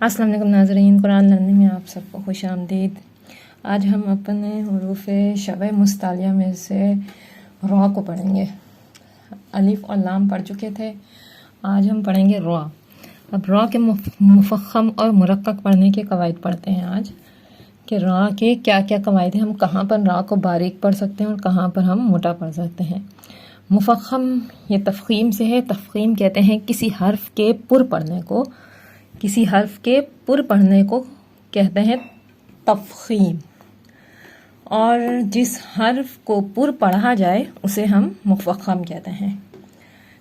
अस्सलाम वालेकुम नाज़रीन, कुरान लर्निंग में आप सबको खुश आमदीद। आज हम अपने हरूफ शब मुस्तालिया में से रॉ को पढ़ेंगे। अलिफ और लाम पढ़ चुके थे, आज हम पढ़ेंगे रॉ। अब रॉ के मुफख्खम और मुरक्कक पढ़ने के कवायद पढ़ते हैं आज, कि रॉ के क्या क्या कवायद हैं, हम कहाँ पर रॉ को बारीक पढ़ सकते हैं और कहाँ पर हम मोटा पढ़ सकते हैं। मुफख्खम ये तफ़ख़ीम से है। तफ़ख़ीम कहते हैं किसी हर्फ के पुर पढ़ने को, किसी हर्फ के पुर पढ़ने को कहते हैं तफ़ख़ीम। और जिस हर्फ को पुर पढ़ा जाए उसे हम मुफ़ख्खम कहते हैं।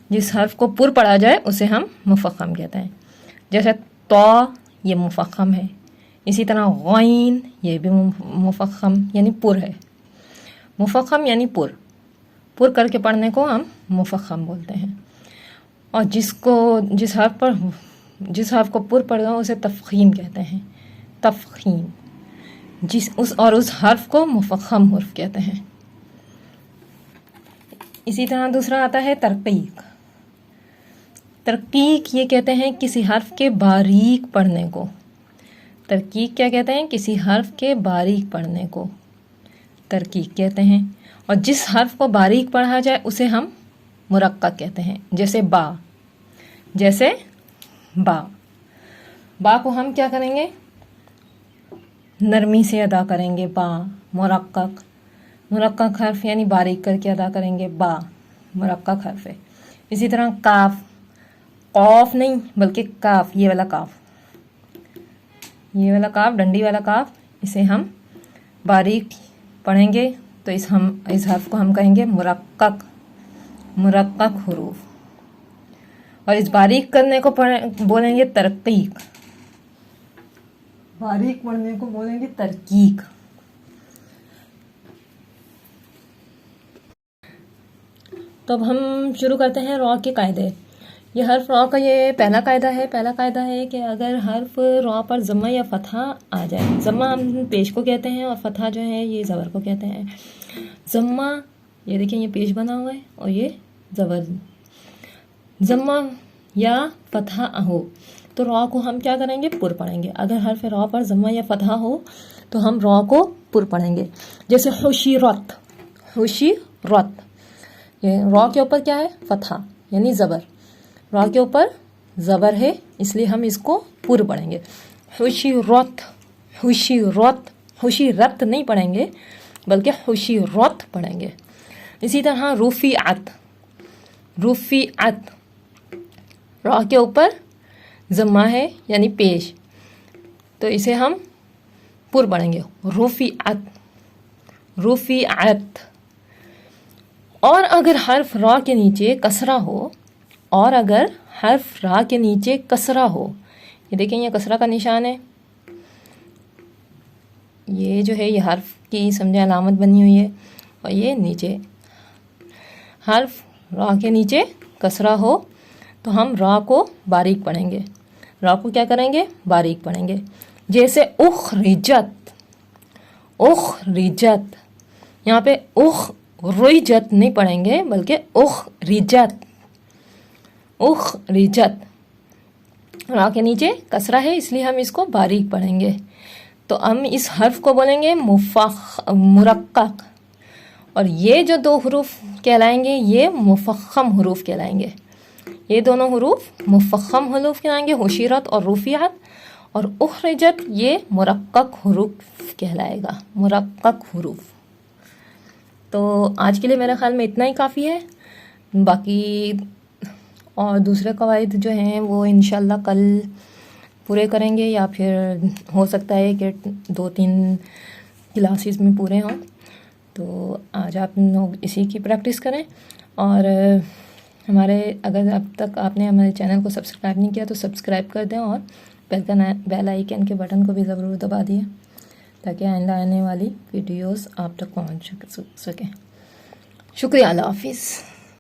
जिस हर्फ को पुर पढ़ा जाए उसे हम मुफ़ख्खम कहते हैं। जैसे तो ये मुफ़ख्खम है, इसी तरह गैन ये भी मुफ़ख्खम यानी पुर है। मुफ़ख्खम यानी पुर करके पढ़ने को हम मुफ़ख्खम बोलते हैं। और जिस हर्फ को पुर पढ़ना उसे तफ़ख़ीम कहते हैं। तफ़ख़ीम उस हर्फ को मुफ़ख्खम हर्फ कहते हैं। इसी तरह दूसरा आता है तरक़ीक़। तरक़ीक़ ये कहते हैं किसी हर्फ के बारीक पढ़ने को। तरक़ीक़ क्या कहते हैं? किसी हर्फ के बारीक पढ़ने को तरक़ीक़ कहते हैं। और जिस हर्फ को बारीक पढ़ा जाए उसे हम मुरक्कक कहते हैं। जैसे बा को हम क्या करेंगे? नरमी से अदा करेंगे। बा मुरक्कक हर्फ यानी बारीक करके अदा करेंगे। बा मुरक्कक हर्फ है। इसी तरह काफ, कौफ नहीं बल्कि काफ, ये वाला काफ, डंडी वाला काफ, इसे हम बारीक पढ़ेंगे तो इस हर्फ को हम कहेंगे मुरक्कक हुरूफ। और इस बारीक करने को बोलेंगे तरक़ीक़। बारीक पढ़ने को बोलेंगे तरक़ीक़। तो अब हम शुरू करते हैं रॉ के कायदे। ये हर्फ रॉ का ये पहला कायदा है कि अगर हर्फ रॉ पर ज़म्मा या फ़तहा आ जाए। ज़म्मा हम पेश को कहते हैं और फ़तहा जो है ये ज़बर को कहते हैं। ज़म्मा ये देखिए, ये पेश बना हुआ है और ये ज़बर। ज़म्मा या फ़तहा हो तो रॉ को हम क्या करेंगे? पुर पढ़ेंगे। अगर हर्फ रॉ पर ज़म्मा या फ़तहा हो तो हम रॉ को पुर पढ़ेंगे। जैसे हुशीरत, ये रॉ के ऊपर क्या है? फ़तहा यानी ज़बर। रॉ के ऊपर ज़बर है इसलिए हम इसको पुर पढ़ेंगे। हुशीरत नहीं पढ़ेंगे बल्कि हुशीरत पढ़ेंगे। इसी तरह रुफ़िअत, रॉ के ऊपर ज़म्मा है यानी पेश, तो इसे हम पुर पढ़ेंगे। रुफ़िअत। और अगर हर्फ रॉ के नीचे कसरा हो, ये देखें, ये कसरा का निशान है, ये जो है ये हर्फ की समझे अलामत बनी हुई है। और ये नीचे हर्फ रॉ के नीचे कसरा हो तो हम रॉ को बारीक पढ़ेंगे। रॉ को क्या करेंगे? बारीक पढ़ेंगे। जैसे उखरिजत, यहाँ पे उखरिजत नहीं पढ़ेंगे बल्कि उखरिजत। रॉ के नीचे कसरा है इसलिए हम इसको बारीक पढ़ेंगे। तो हम इस हर्फ को बोलेंगे मुरक्कक। और ये जो दो हरूफ कहलाएंगे ये मुफख्खम हरूफ कहलाएंगे। ये दोनों हरूफ मुफख्खम हरूफ कहलाएंगे, हुशीरत और रुफ़िअत। और उखरिजत ये मुरक्कक हरूफ कहलाएगा, मुरक्कक हरूफ। तो आज के लिए मेरे ख्याल में इतना ही काफ़ी है। बाकी और दूसरे कवायद जो हैं वो इंशाल्लाह कल पूरे करेंगे, या फिर हो सकता है कि 2-3 क्लासेस में पूरे हों। तो आज आप लोग इसी की प्रैक्टिस करें। और अगर अब तक आपने हमारे चैनल को सब्सक्राइब नहीं किया तो सब्सक्राइब कर दें और बेल आइकन के बटन को भी ज़रूर दबा दिए ताकि आइंदा आने वाली वीडियोस आप तक पहुंच सकें। शुक्रिया, अल्लाह हाफिज़।